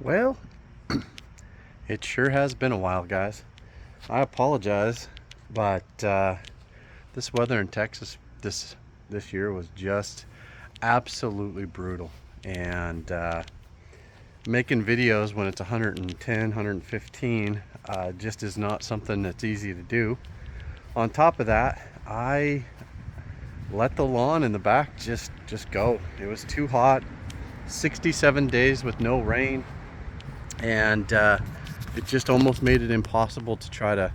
Well, it sure has been a while, guys. I apologize, but this weather in Texas this year was just absolutely brutal. And making videos when it's 110, 115 just is not something that's easy to do. On top of that, I let the lawn in the back just go. It was too hot. 67 days with no rain, and it just almost made it impossible to try to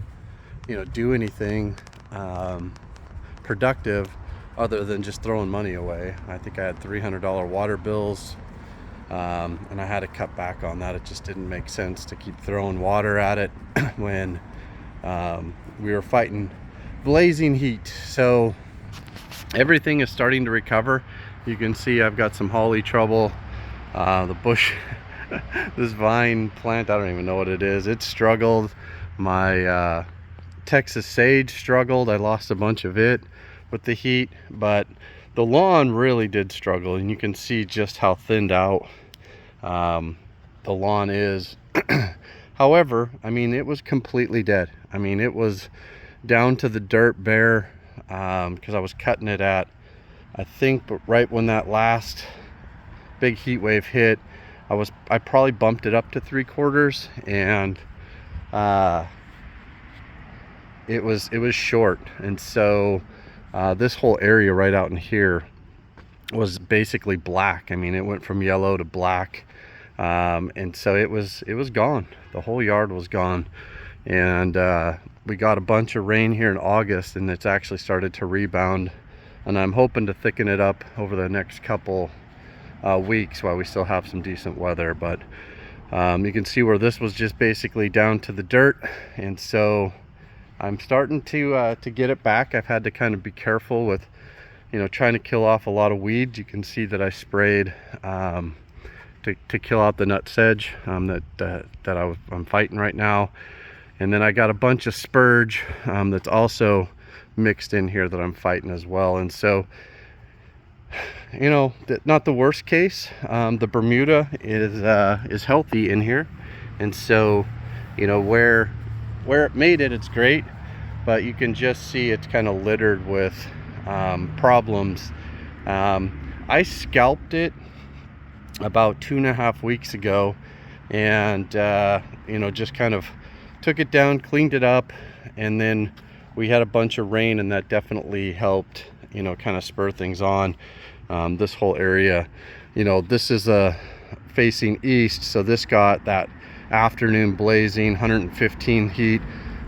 do anything productive other than just throwing money away. I think I had $300 water bills, and I had to cut back on that. It just didn't make sense to keep throwing water at it when we were fighting blazing heat. So everything is starting to recover. You can see I've got some holly trouble. The bush, this vine plant, I don't even know what it is. It struggled. My Texas sage struggled. I lost a bunch of it with the heat, but the lawn really did struggle, and you can see just how thinned out the lawn is. However, I mean, it was completely dead. I mean, it was down to the dirt bare, because I was cutting it at, I think, but right when that last big heat wave hit, I probably bumped it up to 3/4, and it was short. And so this whole area right out in here was basically black. I mean, it went from yellow to black, and so it was gone. The whole yard was gone. And we got a bunch of rain here in August, and it's actually started to rebound, and I'm hoping to thicken it up over the next couple weeks while we still have some decent weather. But you can see where this was just basically down to the dirt, and so I'm starting to get it back. I've had to kind of be careful with trying to kill off a lot of weeds. You can see that I sprayed to kill out the nut sedge that I'm fighting right now. And then I got a bunch of spurge that's also mixed in here that I'm fighting as well. And so, not the worst case. The Bermuda is healthy in here, and so where it made it, it's great. But you can just see it's kind of littered with problems. I scalped it about 2.5 weeks ago, and just kind of took it down, cleaned it up, and then we had a bunch of rain, and that definitely helped kind of spur things on. This whole area, this is facing east, so this got that afternoon blazing 115 heat.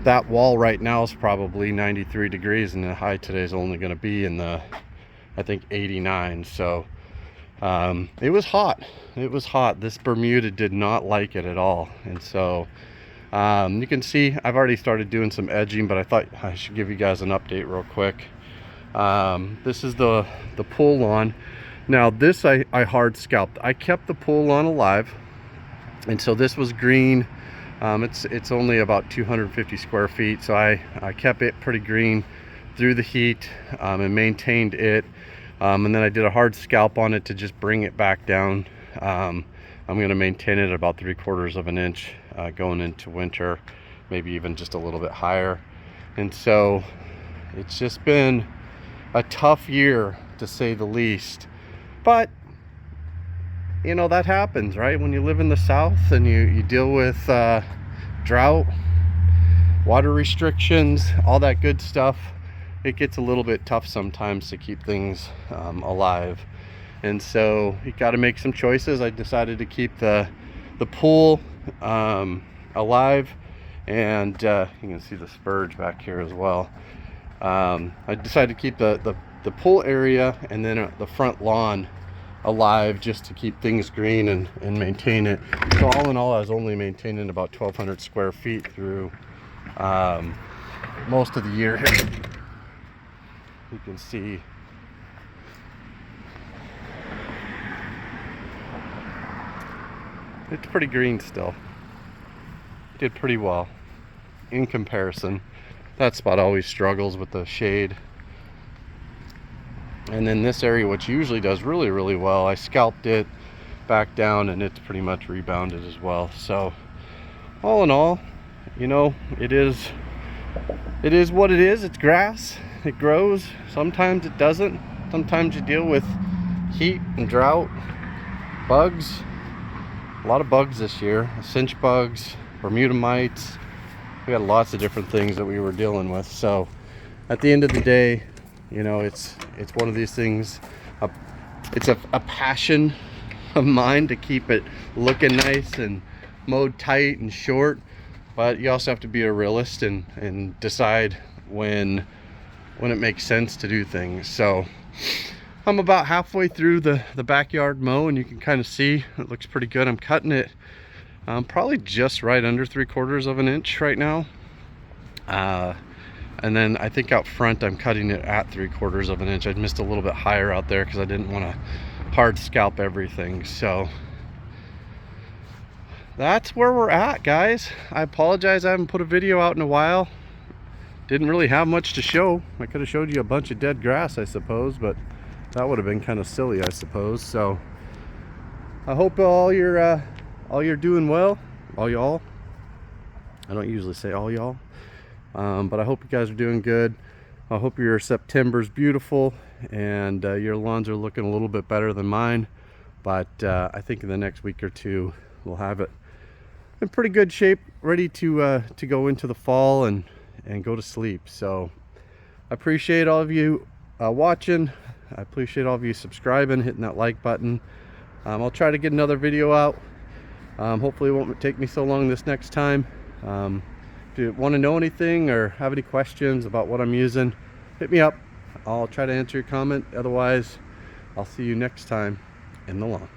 That wall right now is probably 93 degrees, and the high today is only going to be in the, I think, 89. So it was hot. This Bermuda did not like it at all. And so you can see I've already started doing some edging, but I thought I should give you guys an update real quick. This is the pool lawn. Now this I hard scalped. I kept the pool lawn alive, and so this was green. It's only about 250 square feet, so I kept it pretty green through the heat, and maintained it, and then I did a hard scalp on it to just bring it back down. I'm going to maintain it at about 3/4 of an inch going into winter, maybe even just a little bit higher. And so it's just been a tough year, to say the least. But that happens, right? When you live in the South and you deal with drought, water restrictions, all that good stuff, it gets a little bit tough sometimes to keep things alive. And so you got to make some choices. I decided to keep the pool alive, and you can see the spurge back here as well. I decided to keep the pool area and then the front lawn alive, just to keep things green and maintain it. So all in all, I was only maintaining about 1,200 square feet through most of the year here. You can see it's pretty green still. Did pretty well in comparison. That spot always struggles with the shade. And then this area, which usually does really well, I scalped it back down, and it's pretty much rebounded as well. So all in all, you know, it is what it is. It's grass. It grows. Sometimes it doesn't. Sometimes you deal with heat and drought, bugs. A lot of bugs this year. Cinch bugs, Bermuda mites. We had lots of different things that we were dealing with. So at the end of the day, you know, it's one of these things. It's a passion of mine to keep it looking nice and mowed tight and short, but you also have to be a realist and decide when it makes sense to do things. So I'm about halfway through the backyard mow, and you can kind of see it looks pretty good. I'm cutting it probably just right under 3/4 of an inch right now, and then I think out front I'm cutting it at 3/4 of an inch. I missed a little bit higher out there because I didn't want to hard scalp everything. So that's where we're at, guys. I apologize I haven't put a video out in a while. Didn't really have much to show. I could have showed you a bunch of dead grass, I suppose, but that would have been kind of silly, I suppose. So I hope all you're doing well. All y'all. I don't usually say all y'all, but I hope you guys are doing good. I hope your September's beautiful, and your lawns are looking a little bit better than mine. But I think in the next week or two we'll have it in pretty good shape, ready to go into the fall and go to sleep. So I appreciate all of you watching. I appreciate all of you subscribing, hitting that like button. I'll try to get another video out. Hopefully it won't take me so long this next time. If you want to know anything or have any questions about what I'm using, hit me up. I'll try to answer your comment. Otherwise, I'll see you next time in the lawn.